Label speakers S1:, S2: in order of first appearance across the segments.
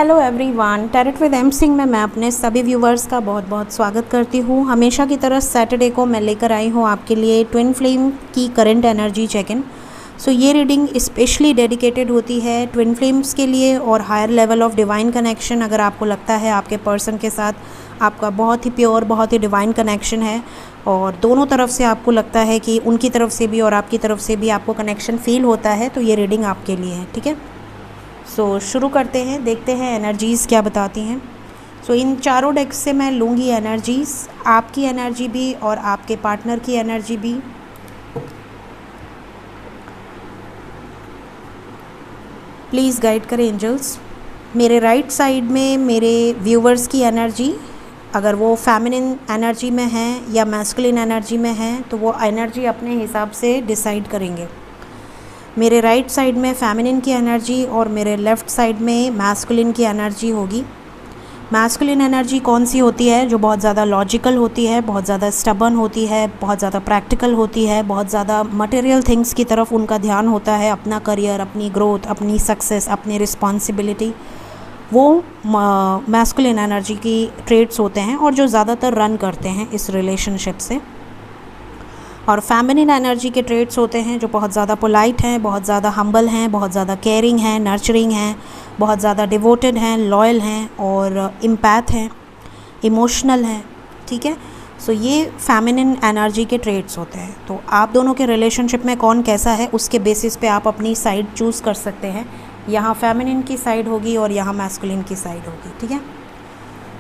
S1: Hello everyone, tarot with M Singh में मैं अपने सभी व्यूवर्स का बहुत बहुत स्वागत करती हूँ। हमेशा की तरह सैटरडे को मैं लेकर आई हूँ आपके लिए ट्विन फ्लेम की करंट एनर्जी चेक इन। सो ये रीडिंग स्पेशली डेडिकेटेड होती है ट्विन फ्लेम्स के लिए और higher level of divine connection. अगर आपको लगता है आपके पर्सन के साथ आपका बहुत ही प्योर, बहुत ही डिवाइन कनेक्शन है और दोनों तरफ से आपको लगता है कि उनकी तरफ से भी और आपकी तरफ से भी आपको कनेक्शन फील होता है, तो ये रीडिंग आपके लिए है। ठीक है, सो शुरू करते हैं, देखते हैं एनर्जीज़ क्या बताती हैं। सो इन चारों डेक्स से मैं लूँगी एनर्जीज़, आपकी एनर्जी भी और आपके पार्टनर की एनर्जी भी। प्लीज़ गाइड करें एंजल्स। मेरे राइट साइड में मेरे व्यूवर्स की एनर्जी, अगर वो फेमिनिन एनर्जी में हैं या मैस्कुलिन एनर्जी में हैं तो वो एनर्जी अपने हिसाब से डिसाइड करेंगे। मेरे राइट साइड में फेमिनिन की एनर्जी और मेरे लेफ़्ट साइड में मैस्कुलिन की एनर्जी होगी। मैस्कुलिन एनर्जी कौन सी होती है? जो बहुत ज़्यादा लॉजिकल होती है, बहुत ज़्यादा स्टबर्न होती है, बहुत ज़्यादा प्रैक्टिकल होती है, बहुत ज़्यादा मटेरियल थिंग्स की तरफ उनका ध्यान होता है, अपना करियर, अपनी ग्रोथ, अपनी सक्सेस, अपनी रिस्पॉन्सिबिलिटी, वो मैस्कुलिन एनर्जी की ट्रेट्स होते हैं और जो ज़्यादातर रन करते हैं इस रिलेशनशिप से। और फेमिनिन एनर्जी के ट्रेट्स होते हैं जो बहुत ज़्यादा पोलाइट हैं, बहुत ज़्यादा हम्बल हैं, बहुत ज़्यादा केयरिंग हैं, नर्चरिंग हैं, बहुत ज़्यादा डिवोटेड हैं, लॉयल हैं और इम्पैथ हैं, इमोशनल हैं। ठीक है, सो ये फेमिनिन एनर्जी के ट्रेट्स होते हैं। तो आप दोनों के रिलेशनशिप में कौन कैसा है उसके बेसिस पे आप अपनी साइड चूज़ कर सकते हैं। यहाँ फेमिनिन की साइड होगी और यहाँ मैस्कुलिन की साइड होगी। ठीक है,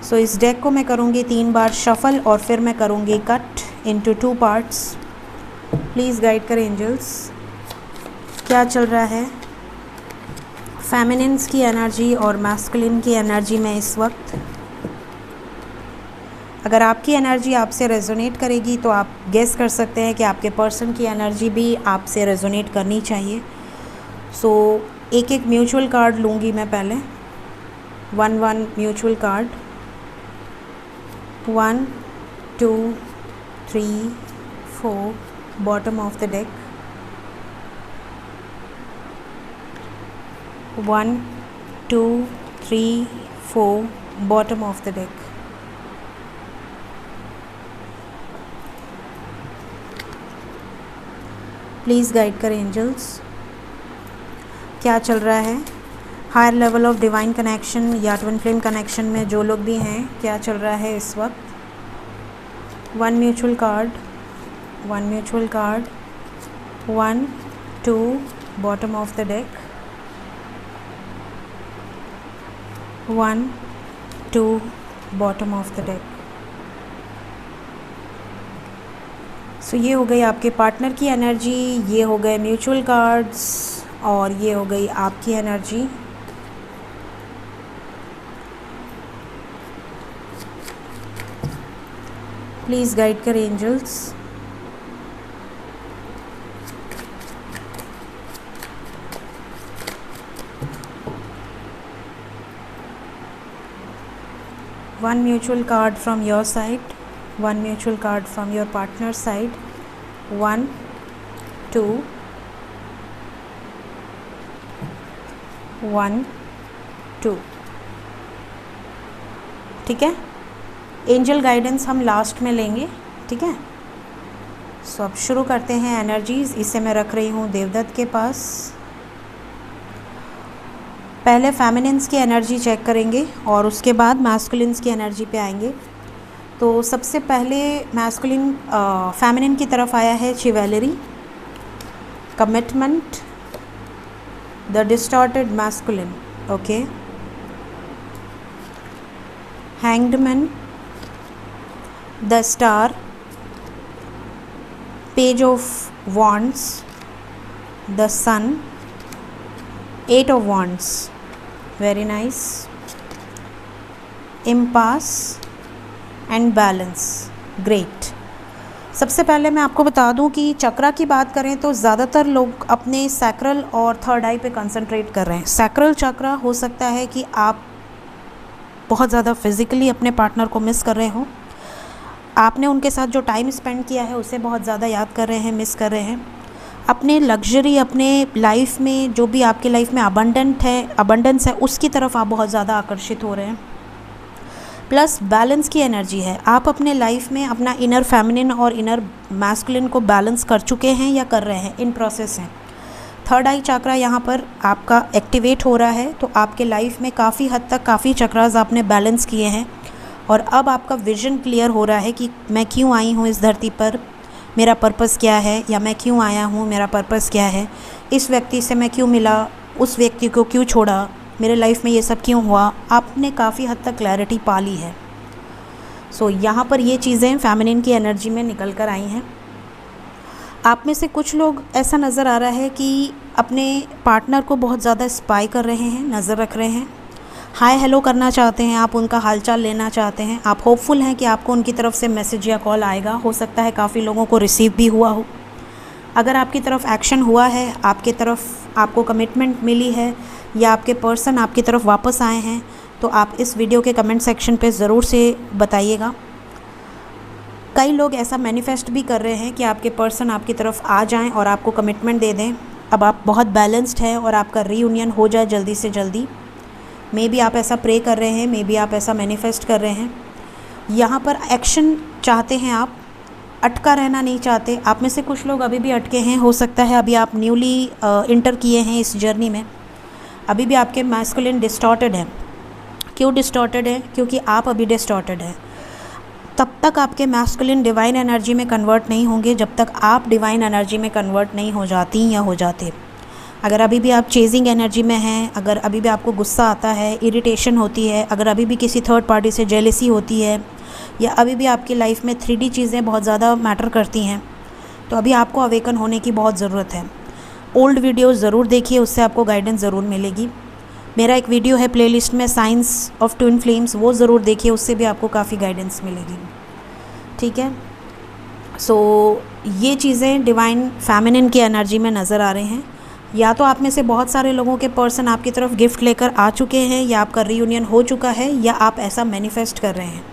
S1: सो इस डेक को मैं करूँगी 3 बार शफल और फिर मैं करूँगी cut into 2 parts. Please guide करें एंजल्स, क्या चल रहा है फेमिनिन्स की एनर्जी और मैस्कुलिन की एनर्जी में इस वक्त। अगर आपकी एनर्जी आपसे रेजोनेट करेगी तो आप गेस कर सकते हैं कि आपके पर्सन की एनर्जी भी आपसे रेजोनेट करनी चाहिए। सो एक एक म्यूचुअल कार्ड लूँगी मैं पहले। 1 mutual card, 1 2 3 4 bottom of the deck, 1 2 3 4 bottom of the deck। Please guide करें एंजल्स, क्या चल रहा है higher level of divine connection या ट्विन फ्लेम कनेक्शन में जो लोग भी हैं, क्या चल रहा है इस वक्त। 1 mutual card, 1 mutual card, 1 2 bottom of the deck, 1 2 bottom of the deck। सो ये हो गई आपके पार्टनर की एनर्जी, ये हो गए म्यूचुअल कार्ड्स और ये हो गई आपकी एनर्जी। प्लीज़ गाइड करें angels, one mutual card from your side, 1 mutual card from your partner's side, 1 2 1 2। ठीक है, एंजल गाइडेंस हम लास्ट में लेंगे। ठीक है, सो अब शुरू करते हैं एनर्जीज़। इसे मैं रख रही हूँ देवदत्त के पास। पहले फेमिनिन्स की एनर्जी चेक करेंगे और उसके बाद मैस्कुलिन्स की एनर्जी पे आएंगे। तो सबसे पहले मैस्कुलिन फेमिनिन की तरफ आया है chivalry, commitment, the distorted masculine, okay, hanged man, the star, page of wands, the sun, 8 of wands, very nice, impasse and balance, great। सबसे पहले मैं आपको बता दूं कि चक्रा की बात करें तो ज़्यादातर लोग अपने सैक्रल और थर्ड आई पे कंसंट्रेट कर रहे हैं। सैक्रल चक्रा हो सकता है कि आप बहुत ज़्यादा फिज़िकली अपने पार्टनर को मिस कर रहे हो, आपने उनके साथ जो टाइम स्पेंड किया है उसे बहुत ज़्यादा याद कर रहे हैं, मिस कर रहे हैं। अपने लग्जरी, अपने लाइफ में जो भी आपके लाइफ में अबंडेंस है उसकी तरफ आप बहुत ज़्यादा आकर्षित हो रहे हैं। प्लस बैलेंस की एनर्जी है, आप अपने लाइफ में अपना इनर फेमिनिन और इनर मैस्कुलिन को बैलेंस कर चुके हैं या कर रहे हैं, इन प्रोसेस हैं। थर्ड आई चक्रा यहाँ पर आपका एक्टिवेट हो रहा है, तो आपके लाइफ में काफ़ी हद तक काफ़ी चक्रास आपने बैलेंस किए हैं और अब आपका विज़न क्लियर हो रहा है कि मैं क्यों आई हूँ इस धरती पर, मेरा पर्पस क्या है, या मैं क्यों आया हूँ, मेरा पर्पस क्या है, इस व्यक्ति से मैं क्यों मिला, उस व्यक्ति को क्यों छोड़ा, मेरे लाइफ में ये सब क्यों हुआ। आपने काफ़ी हद तक क्लैरिटी पा ली है। सो यहाँ पर ये चीज़ें फेमिनिन की एनर्जी में निकल कर आई हैं। आप में से कुछ लोग ऐसा नज़र आ रहा है कि अपने पार्टनर को बहुत ज़्यादा स्पाई कर रहे हैं, नज़र रख रहे हैं, हाय हेलो करना चाहते हैं, आप उनका हालचाल लेना चाहते हैं, आप होपफुल हैं कि आपको उनकी तरफ से मैसेज या कॉल आएगा। हो सकता है काफ़ी लोगों को रिसीव भी हुआ हो। अगर आपकी तरफ एक्शन हुआ है, आपकी तरफ आपको कमिटमेंट मिली है या आपके पर्सन आपकी तरफ वापस आए हैं, तो आप इस वीडियो के कमेंट सेक्शन पे ज़रूर से बताइएगा। कई लोग ऐसा मैनिफेस्ट भी कर रहे हैं कि आपके पर्सन आपकी तरफ आ जाएं और आपको कमिटमेंट दे दें। अब आप बहुत बैलेंस्ड हैं और आपका रीयूनियन हो जाए जल्दी से जल्दी। मे बी आप ऐसा प्रे कर रहे हैं, मे बी आप ऐसा मैनिफेस्ट कर रहे हैं। यहाँ पर एक्शन चाहते हैं आप, अटका रहना नहीं चाहते। आप में से कुछ लोग अभी भी अटके हैं, हो सकता है अभी आप न्यूली इंटर किए हैं इस जर्नी में, अभी भी आपके मैस्कुलिन डिस्टॉर्टेड है। क्यों डिस्टॉर्टेड है? क्योंकि आप अभी डिस्टॉर्टेड है। तब तक आपके मैस्कुलिन डिवाइन एनर्जी में कन्वर्ट नहीं होंगे जब तक आप डिवाइन एनर्जी में कन्वर्ट नहीं हो जाती या हो जाते। अगर अभी भी आप चेजिंग एनर्जी में हैं, अगर अभी भी आपको गुस्सा आता है, इरिटेशन होती है, अगर अभी भी किसी थर्ड पार्टी से जेलसी होती है, या अभी भी आपकी लाइफ में 3D चीज़ें बहुत ज़्यादा मैटर करती हैं, तो अभी आपको अवेकन होने की बहुत ज़रूरत है। ओल्ड वीडियोस ज़रूर देखिए, उससे आपको गाइडेंस ज़रूर मिलेगी। मेरा एक वीडियो है प्लेलिस्ट में, साइंस ऑफ ट्विन फ्लेम्स, वो ज़रूर देखिए, उससे भी आपको काफ़ी गाइडेंस मिलेगी। ठीक है, सो ये चीज़ें डिवाइन फेमिनिन की एनर्जी में नज़र आ रहे हैं। या तो आप में से बहुत सारे लोगों के पर्सन आपकी तरफ गिफ्ट लेकर आ चुके हैं, या आपका रीयूनियन हो चुका है, या आप ऐसा मैनिफेस्ट कर रहे हैं।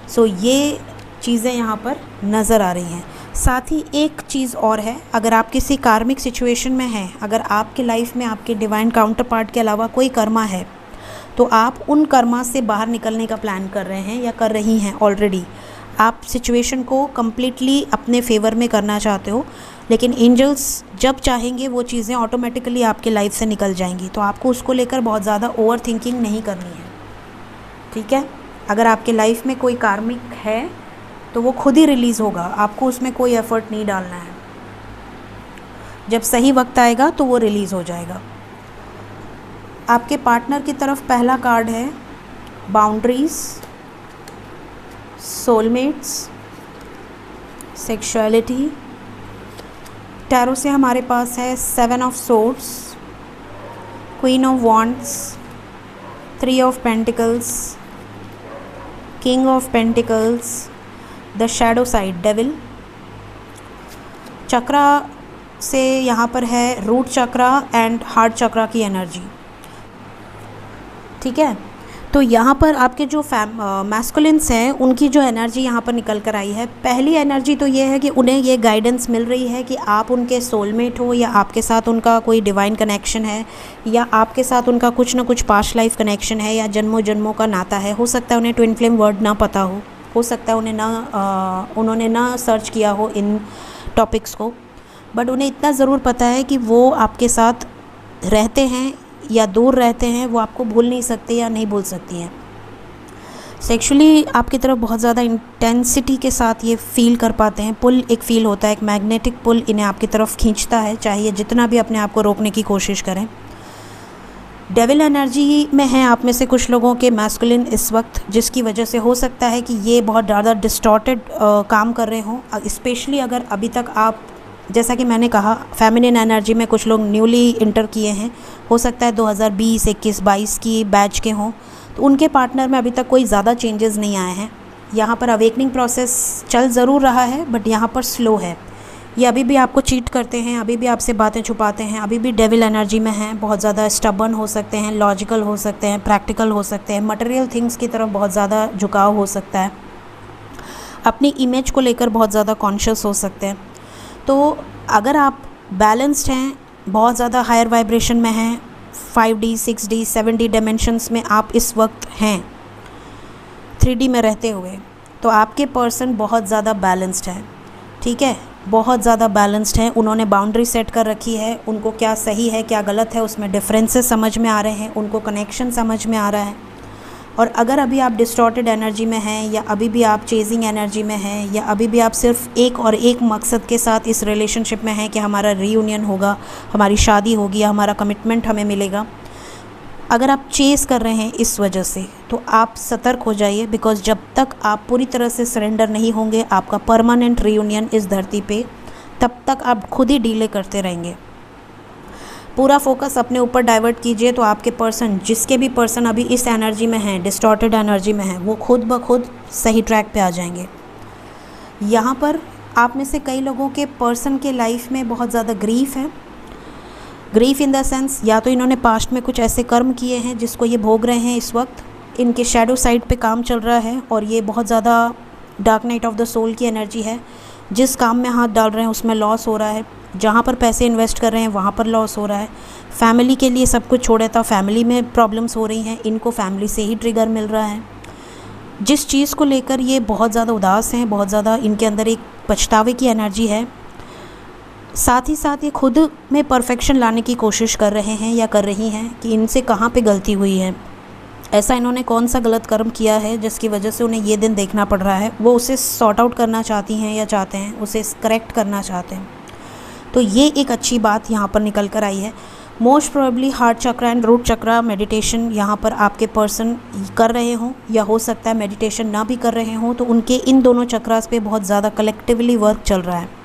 S1: सो ये चीज़ें यहाँ पर नज़र आ रही हैं। साथ ही एक चीज़ और है, अगर आप किसी कार्मिक सिचुएशन में हैं, अगर आपके लाइफ में आपके डिवाइन काउंटर पार्ट के अलावा कोई कर्मा है, तो आप उन कर्मा से बाहर निकलने का प्लान कर रहे हैं या कर रही हैं ऑलरेडी। आप सिचुएशन को कम्प्लीटली अपने फेवर में करना चाहते हो, लेकिन एंजल्स जब चाहेंगे वो चीज़ें ऑटोमेटिकली आपके लाइफ से निकल जाएंगी। तो आपको उसको लेकर बहुत ज़्यादा ओवर थिंकिंग नहीं करनी है। ठीक है, अगर आपके लाइफ में कोई कार्मिक है तो वो खुद ही रिलीज़ होगा, आपको उसमें कोई एफ़र्ट नहीं डालना है। जब सही वक्त आएगा तो वो रिलीज़ हो जाएगा। आपके पार्टनर की तरफ पहला कार्ड है बाउंड्रीज, सोलमेट्स, सेक्सुअलिटी। टैरो से हमारे पास है 7 of swords, queen of wands, 3 of pentacles, king of pentacles, the shadow side devil. Chakra से यहाँ पर है root chakra and heart chakra की एनर्जी। ठीक है, तो यहाँ पर आपके जो मैस्कुलिन्स हैं उनकी जो एनर्जी यहाँ पर निकल कर आई है। पहली एनर्जी तो ये है कि उन्हें ये गाइडेंस मिल रही है कि आप उनके सोलमेट हो, या आपके साथ उनका कोई डिवाइन कनेक्शन है, या आपके साथ उनका कुछ ना कुछ पास्ट लाइफ कनेक्शन है, या जन्मों जन्मों का नाता है। हो सकता है उन्हें ट्विन फ्लेम वर्ड ना पता हो सकता है उन्होंने ना सर्च किया हो इन टॉपिक्स को, बट उन्हें इतना ज़रूर पता है कि वो आपके साथ रहते हैं या दूर रहते हैं, वो आपको भूल नहीं सकते या नहीं भूल सकती हैं। सेक्सुअली आपकी तरफ बहुत ज़्यादा इंटेंसिटी के साथ ये फील कर पाते हैं। पुल एक फ़ील होता है, एक मैग्नेटिक पुल इन्हें आपकी तरफ खींचता है, चाहे जितना भी अपने आप को रोकने की कोशिश करें। डेविल एनर्जी में है आप में से कुछ लोगों के मैस्कुलिन इस वक्त, जिसकी वजह से हो सकता है कि ये बहुत ज़्यादा डिस्टॉर्टेड काम कर रहे हों। स्पेशली अगर अभी तक आप, जैसा कि मैंने कहा, फेमिनिन एनर्जी में कुछ लोग न्यूली इंटर किए हैं, हो सकता है 2020, 21, 22 की बैच के हों, तो उनके पार्टनर में अभी तक कोई ज़्यादा चेंजेस नहीं आए हैं। यहाँ पर अवेकनिंग प्रोसेस चल ज़रूर रहा है, बट यहाँ पर स्लो है। ये अभी भी आपको चीट करते हैं, अभी भी आपसे बातें छुपाते हैं, अभी भी डेविल एनर्जी में हैं, बहुत ज़्यादा स्टबर्न हो सकते हैं, लॉजिकल हो सकते हैं, प्रैक्टिकल हो सकते हैं, मटेरियल थिंग्स की तरफ बहुत ज़्यादा झुकाव हो सकता है, अपनी इमेज को लेकर बहुत ज़्यादा कॉन्शियस हो सकते हैं। तो अगर आप बैलेंस्ड हैं, बहुत ज़्यादा हायर वाइब्रेशन में हैं, 5D 6D 7D डायमेंशंस में आप इस वक्त हैं 3D में रहते हुए, तो आपके पर्सन बहुत ज़्यादा बैलेंस्ड है, ठीक है, बहुत ज़्यादा बैलेंस्ड है। उन्होंने बाउंड्री सेट कर रखी है, उनको क्या सही है क्या गलत है उसमें डिफरेंसेस समझ में आ रहे हैं, उनको कनेक्शन समझ में आ रहा है। और अगर अभी आप डिस्टॉर्टेड एनर्जी में हैं, या अभी भी आप चेजिंग एनर्जी में हैं, या अभी भी आप सिर्फ एक और एक मकसद के साथ इस रिलेशनशिप में हैं कि हमारा रीयूनियन होगा, हमारी शादी होगी, या हमारा कमिटमेंट हमें मिलेगा, अगर आप चेज़ कर रहे हैं इस वजह से, तो आप सतर्क हो जाइए, बिकॉज़ जब तक आप पूरी तरह से सरेंडर नहीं होंगे आपका परमानेंट रीयूनियन इस धरती पे, तब तक आप खुद ही डीले करते रहेंगे। पूरा फोकस अपने ऊपर डाइवर्ट कीजिए, तो आपके पर्सन, जिसके भी पर्सन अभी इस एनर्जी में हैं, डिस्टॉर्टेड एनर्जी में हैं, वो खुद ब खुद सही ट्रैक पे आ जाएंगे। यहाँ पर आप में से कई लोगों के पर्सन के लाइफ में बहुत ज़्यादा ग्रीफ है। ग्रीफ इन द सेंस, या तो इन्होंने पास्ट में कुछ ऐसे कर्म किए हैं जिसको ये भोग रहे हैं इस वक्त, इनके शैडो साइड पे काम चल रहा है, और ये बहुत ज़्यादा dark night of the soul की एनर्जी है। जिस काम में हाथ डाल रहे हैं उसमें लॉस हो रहा है, जहाँ पर पैसे इन्वेस्ट कर रहे हैं वहाँ पर लॉस हो रहा है। फैमिली के लिए सब कुछ छोड़ा था, फैमिली में प्रॉब्लम्स हो रही हैं, इनको फैमिली से ही ट्रिगर मिल रहा है। जिस चीज़ को लेकर ये बहुत ज़्यादा उदास हैं, बहुत ज़्यादा इनके अंदर एक पछतावे की एनर्जी है। साथ ही साथ ये खुद में परफेक्शन लाने की कोशिश कर रहे हैं या कर रही हैं कि इनसे कहाँ पे गलती हुई है, ऐसा इन्होंने कौन सा गलत कर्म किया है जिसकी वजह से उन्हें ये दिन देखना पड़ रहा है। वो उसे सॉर्ट आउट करना चाहती हैं या चाहते हैं, उसे करेक्ट करना चाहते हैं। तो ये एक अच्छी बात यहाँ पर निकल कर आई है। Most probably heart chakra and root chakra meditation यहाँ पर आपके पर्सन कर रहे हों, या हो सकता है मेडिटेशन ना भी कर रहे हों, तो उनके इन दोनों चक्रास पे बहुत ज़्यादा कलेक्टिवली वर्क चल रहा है।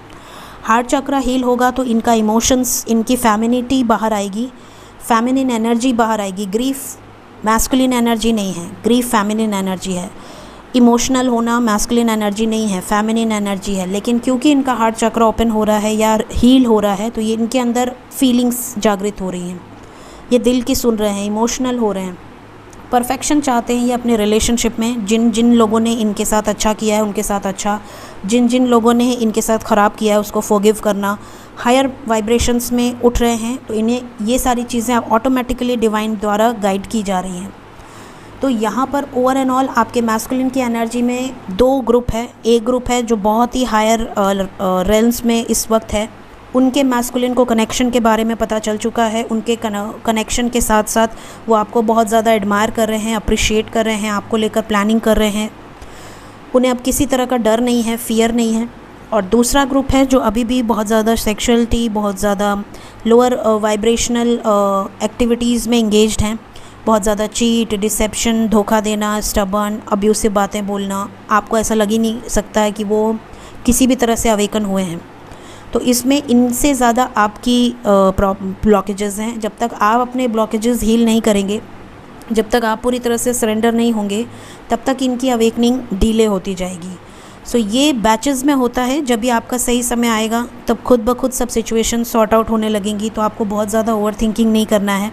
S1: हार्ट चक्रा हील होगा तो इनका इमोशंस, इनकी फेमिनिटी बाहर आएगी, फेमिनिन एनर्जी बाहर आएगी। ग्रीफ मैस्कुलिन एनर्जी नहीं है, ग्रीफ फेमिनिन एनर्जी है। इमोशनल होना मैस्कुलिन एनर्जी नहीं है, फेमिनिन एनर्जी है। लेकिन क्योंकि इनका हार्ट चक्र ओपन हो रहा है या हील हो रहा है, तो ये इनके अंदर फीलिंग्स जागृत हो रही हैं, ये दिल की सुन रहे हैं, इमोशनल हो रहे हैं, परफेक्शन चाहते हैं ये अपने रिलेशनशिप में। जिन जिन लोगों ने इनके साथ अच्छा किया है उनके साथ अच्छा, जिन जिन लोगों ने इनके साथ ख़राब किया है उसको फॉरगिव करना। हायर वाइब्रेशंस में उठ रहे हैं, तो इन्हें ये सारी चीज़ें ऑटोमेटिकली डिवाइन द्वारा गाइड की जा रही हैं। तो यहाँ पर ओवर एंड ऑल आपके मैस्कुलिन की एनर्जी में दो ग्रुप है। एक ग्रुप है जो बहुत ही हायर रेल्म्स में इस वक्त है, उनके मैस्कुलिन को कनेक्शन के बारे में पता चल चुका है। उनके कनेक्शन के साथ साथ वो आपको बहुत ज़्यादा एडमायर कर रहे हैं, अप्रिशिएट कर रहे हैं, आपको लेकर प्लानिंग कर रहे हैं। उन्हें अब किसी तरह का डर नहीं है, फियर नहीं है। और दूसरा ग्रुप है जो अभी भी बहुत ज़्यादा सेक्सुअलिटी, बहुत ज़्यादा लोअर वाइब्रेशनल एक्टिविटीज़ में इंगेज्ड हैं, बहुत ज़्यादा चीट, डिसेप्शन, धोखा देना, स्टबर्न, अब्यूसिव बातें बोलना। आपको ऐसा लग ही नहीं सकता है कि वो किसी भी तरह से अवेकन हुए हैं। तो इसमें इनसे ज़्यादा आपकी ब्लॉकेजेस हैं। जब तक आप अपने ब्लॉकेजेस हील नहीं करेंगे, जब तक आप पूरी तरह से सरेंडर नहीं होंगे, तब तक इनकी अवेकनिंग डिले होती जाएगी। सो ये बैचेस में होता है। जब भी आपका सही समय आएगा तब खुद ब खुद सब सिचुएशन सॉर्ट आउट होने लगेंगी। तो आपको बहुत ज़्यादा ओवर थिंकिंग नहीं करना है,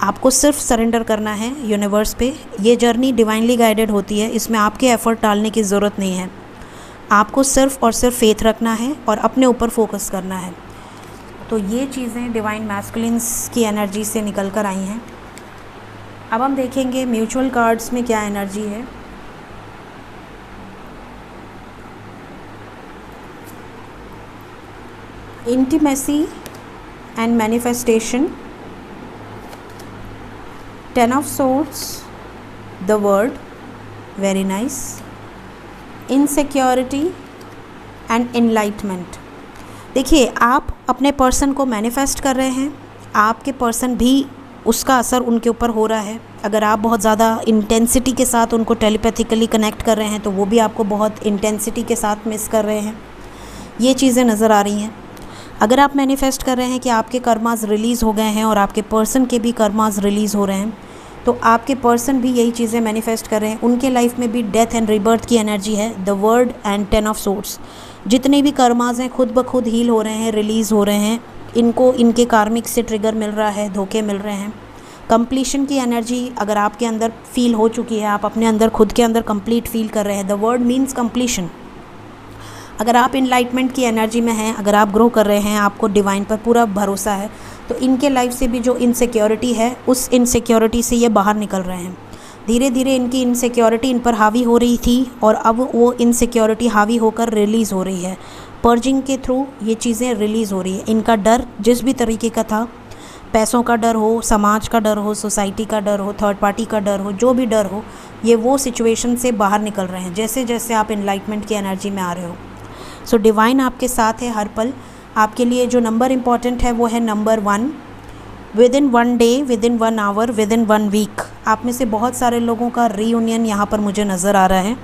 S1: आपको सिर्फ सरेंडर करना है यूनिवर्स पे। ये जर्नी डिवाइनली गाइडेड होती है, इसमें आपके एफर्ट डालने की ज़रूरत नहीं है। आपको सिर्फ और सिर्फ फेथ रखना है और अपने ऊपर फोकस करना है। तो ये चीज़ें डिवाइन मैस्कुलिन्स की एनर्जी से निकल कर आई हैं। अब हम देखेंगे म्यूचुअल कार्ड्स में क्या एनर्जी है। Intimacy and manifestation, 10 of swords, the word, very nice, insecurity and enlightenment। देखिए, आप अपने पर्सन को मैनिफेस्ट कर रहे हैं, आपके पर्सन भी उसका असर उनके ऊपर हो रहा है। अगर आप बहुत ज़्यादा इंटेंसिटी के साथ उनको टेलीपैथिकली कनेक्ट कर रहे हैं तो वो भी आपको बहुत इंटेंसिटी के साथ मिस कर रहे हैं। ये चीज़ें नज़र आ रही हैं। अगर आप मैनिफेस्ट कर रहे हैं कि आपके कर्मास रिलीज़ हो गए हैं और आपके पर्सन के भी कर्मास रिलीज़ हो रहे हैं, तो आपके पर्सन भी यही चीज़ें मैनिफेस्ट कर रहे हैं। उनके लाइफ में भी डेथ एंड रिबर्थ की एनर्जी है, the word and 10 of swords। जितने भी कर्मास हैं खुद ब खुद हील हो रहे हैं, रिलीज़ हो रहे हैं। इनको इनके कार्मिक से ट्रिगर मिल रहा है, धोखे मिल रहे हैं। कंप्लीशन की एनर्जी अगर आपके अंदर फील हो चुकी है, आप अपने अंदर खुद के अंदर कंप्लीट फील कर रहे हैं, द वर्ड मीन्स कंप्लीशन। अगर आप इनलाइटमेंट की एनर्जी में हैं, अगर आप ग्रो कर रहे हैं, आपको डिवाइन पर पूरा भरोसा है, तो इनके लाइफ से भी जो इनसिक्योरिटी है, उस इनसिक्योरिटी से ये बाहर निकल रहे हैं। धीरे धीरे इनकी इनसिक्योरिटी इन पर हावी हो रही थी और अब वो इनसिक्योरिटी हावी होकर रिलीज़ हो रही है। पर्जिंग के थ्रू ये चीज़ें रिलीज़ हो रही है। इनका डर जिस भी तरीके का था, पैसों का डर हो, समाज का डर हो, सोसाइटी का डर हो, थर्ड पार्टी का डर हो, जो भी डर हो, ये वो सिचुएशन से बाहर निकल रहे हैं जैसे जैसे आप इनलाइटमेंट की एनर्जी में आ रहे हो। सो डिवाइन आपके साथ है हर पल। आपके लिए जो नंबर इम्पॉर्टेंट है वो है number 1। Within 1 day, within 1 hour, within 1 week आप में से बहुत सारे लोगों का रीयूनियन यहाँ पर मुझे नज़र आ रहा है।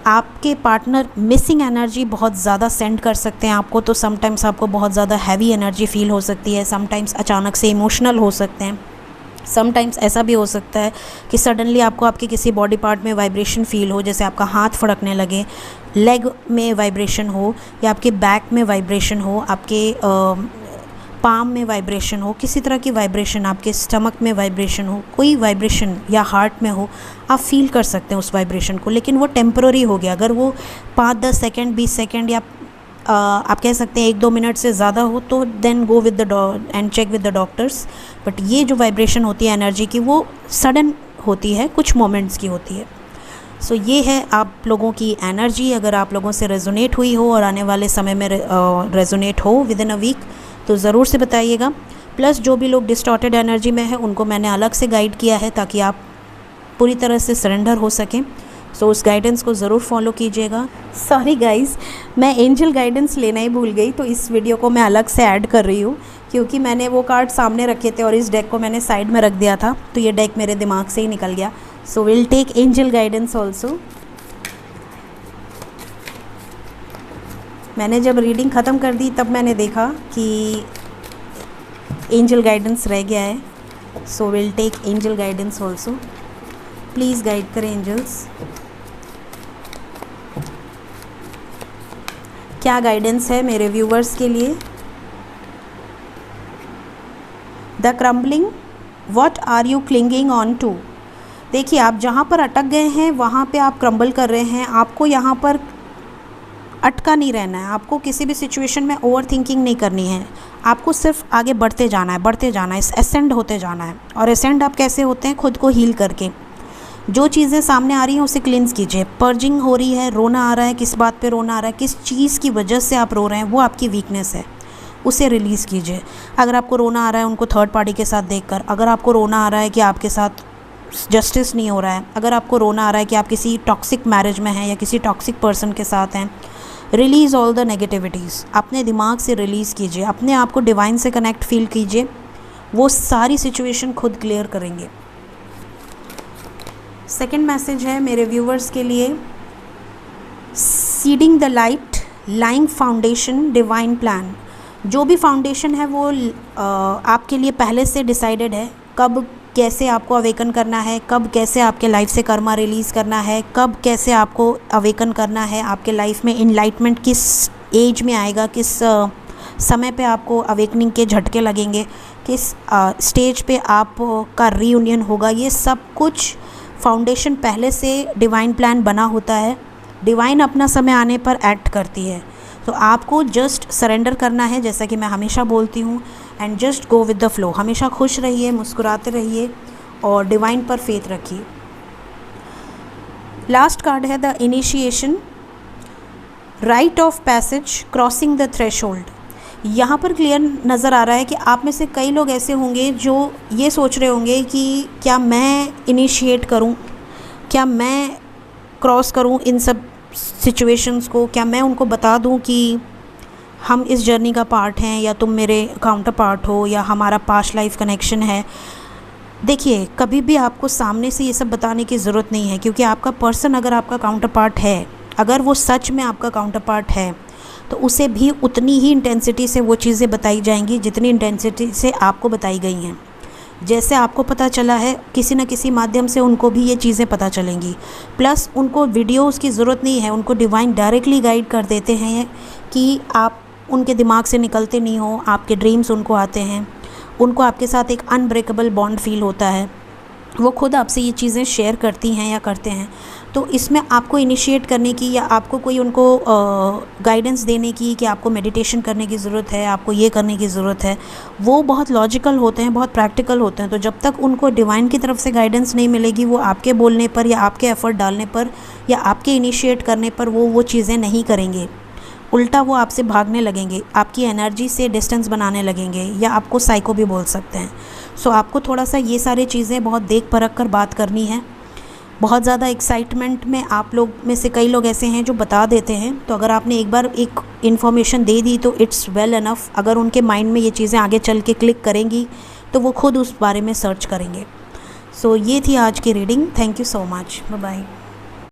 S1: आपके पार्टनर मिसिंग एनर्जी बहुत ज़्यादा सेंड कर सकते हैं आपको, तो समटाइम्स आपको बहुत ज़्यादा हैवी एनर्जी फील हो सकती है, समटाइम्स अचानक से इमोशनल हो सकते हैं, समटाइम्स ऐसा भी हो सकता है कि सडनली आपको आपके किसी बॉडी पार्ट में वाइब्रेशन फील हो, जैसे आपका हाथ फड़कने लगे, लेग में वाइब्रेशन हो, या आपके बैक में वाइब्रेशन हो, आपके पाम में वाइब्रेशन हो, किसी तरह की वाइब्रेशन, आपके स्टमक में वाइब्रेशन हो, कोई वाइब्रेशन या हार्ट में हो, आप फील कर सकते हैं उस वाइब्रेशन को। लेकिन वो टेम्पररी हो गया। अगर वो 5-10 सेकेंड, 20 सेकेंड या आप कह सकते हैं 1-2 मिनट से ज़्यादा हो, तो then go with the and check with the doctors. But ये जो वाइब्रेशन होती है एनर्जी की, वो सडन होती है, कुछ मोमेंट्स की होती है। सो ये है आप लोगों की एनर्जी। अगर आप लोगों से रेजोनेट हुई हो और आने वाले समय में रेजोनेट हो विद इन अ वीक, तो ज़रूर से बताइएगा। प्लस जो भी लोग डिस्टॉर्टेड एनर्जी में है, उनको मैंने अलग से गाइड किया है ताकि आप पूरी तरह से सरेंडर हो सकें। सो उस गाइडेंस को ज़रूर फॉलो कीजिएगा। सॉरी गाइज़, मैं एंजल गाइडेंस लेना ही भूल गई, तो इस वीडियो को मैं अलग से ऐड कर रही हूँ क्योंकि मैंने वो कार्ड सामने रखे थे और इस डेक को मैंने साइड में रख दिया था, तो ये डेक मेरे दिमाग से ही निकल गया। So will take angel guidance also. मैंने जब रीडिंग ख़त्म कर दी तब मैंने देखा कि एंजल गाइडेंस रह गया है। So will take angel guidance also. Please guide करें एंजल्स। क्या गाइडेंस है मेरे व्यूवर्स के लिए? The crumbling, what are you clinging on to. देखिए, आप जहाँ पर अटक गए हैं वहाँ पे आप क्रम्बल कर रहे हैं। आपको यहाँ पर अटका नहीं रहना है। आपको किसी भी सिचुएशन में ओवर थिंकिंग नहीं करनी है। आपको सिर्फ आगे बढ़ते जाना है, बढ़ते जाना है, एसेंड होते जाना है। और एसेंड आप कैसे होते हैं? खुद को हील करके। जो चीज़ें सामने आ रही हैं उसे क्लिंस कीजिए। पर्जिंग हो रही है, रोना आ रहा है, किस बात पे रोना आ रहा है, किस चीज़ की वजह से आप रो रहे हैं, वो आपकी वीकनेस है, उसे रिलीज़ कीजिए। अगर आपको रोना आ रहा है उनको थर्ड पार्टी के साथ देखकर, अगर आपको रोना आ रहा है कि आपके साथ जस्टिस नहीं हो रहा है, अगर आपको रोना आ रहा है कि आप किसी टॉक्सिक मैरिज में हैं या किसी टॉक्सिक पर्सन के साथ हैं, रिलीज़ ऑल द नेगेटिविटीज़। अपने दिमाग से रिलीज़ कीजिए, अपने आप को डिवाइन से कनेक्ट फील कीजिए। वो सारी सिचुएशन खुद क्लियर करेंगे। सेकंड मैसेज है मेरे व्यूवर्स के लिए, seeding the light, lying foundation, divine plan. जो भी फाउंडेशन है वो आपके लिए पहले से डिसाइडेड है। कब कैसे आपको अवेकन करना है, कब कैसे आपके लाइफ से कर्मा रिलीज़ करना है, कब कैसे आपको अवेकन करना है, आपके लाइफ में इनलाइटमेंट किस एज में आएगा, किस समय पे आपको अवेकनिंग के झटके लगेंगे, किस स्टेज पे आपका रीयूनियन होगा, ये सब कुछ फाउंडेशन पहले से डिवाइन प्लान बना होता है। डिवाइन अपना समय आने पर एक्ट करती है, तो आपको जस्ट सरेंडर करना है, जैसा कि मैं हमेशा बोलती हूँ, and just go with the flow. हमेशा खुश रहिए, मुस्कुराते रहिए और डिवाइन पर फेथ रखिए। लास्ट कार्ड है the initiation, right of passage, crossing the threshold. यहाँ पर क्लियर नज़र आ रहा है कि आप में से कई लोग ऐसे होंगे जो ये सोच रहे होंगे कि क्या मैं इनिशिएट करूँ, क्या मैं क्रॉस करूँ इन सब सिचुएशंस को, क्या मैं उनको बता दूँ कि हम इस जर्नी का पार्ट हैं या तुम मेरे काउंटर पार्ट हो या हमारा पास्ट लाइफ कनेक्शन है। देखिए, कभी भी आपको सामने से ये सब बताने की ज़रूरत नहीं है, क्योंकि आपका पर्सन अगर आपका काउंटर पार्ट है, अगर वो सच में आपका काउंटर पार्ट है, तो उसे भी उतनी ही इंटेंसिटी से वो चीज़ें बताई जाएंगी जितनी इंटेंसिटी से आपको बताई गई हैं। जैसे आपको पता चला है, किसी न किसी माध्यम से उनको भी ये चीज़ें पता चलेंगी। प्लस उनको वीडियोज़ की ज़रूरत नहीं है, उनको डिवाइन डायरेक्टली गाइड कर देते हैं कि आप उनके दिमाग से निकलते नहीं हो, आपके ड्रीम्स उनको आते हैं, उनको आपके साथ एक अनब्रेकेबल बॉन्ड फील होता है, वो खुद आपसे ये चीज़ें शेयर करती हैं या करते हैं। तो इसमें आपको इनिशिएट करने की या आपको कोई उनको गाइडेंस देने की कि आपको मेडिटेशन करने की ज़रूरत है, आपको ये करने की ज़रूरत है, वो बहुत लॉजिकल होते हैं, बहुत प्रैक्टिकल होते हैं। तो जब तक उनको डिवाइन की तरफ से गाइडेंस नहीं मिलेगी, वो आपके बोलने पर या आपके एफ़र्ट डालने पर या आपके इनिशिएट करने पर वो चीज़ें नहीं करेंगे। उल्टा वो आपसे भागने लगेंगे, आपकी एनर्जी से डिस्टेंस बनाने लगेंगे या आपको साइको भी बोल सकते हैं। सो आपको थोड़ा सा ये सारी चीज़ें बहुत देख परख कर बात करनी है। बहुत ज़्यादा एक्साइटमेंट में आप लोग में से कई लोग ऐसे हैं जो बता देते हैं, तो अगर आपने एक बार एक इन्फॉर्मेशन दे दी तो इट्स वेल इनफ। अगर उनके माइंड में ये चीज़ें आगे चल के क्लिक करेंगी तो वो खुद उस बारे में सर्च करेंगे। सो ये थी आज की reading. Thank you so much. Bye bye.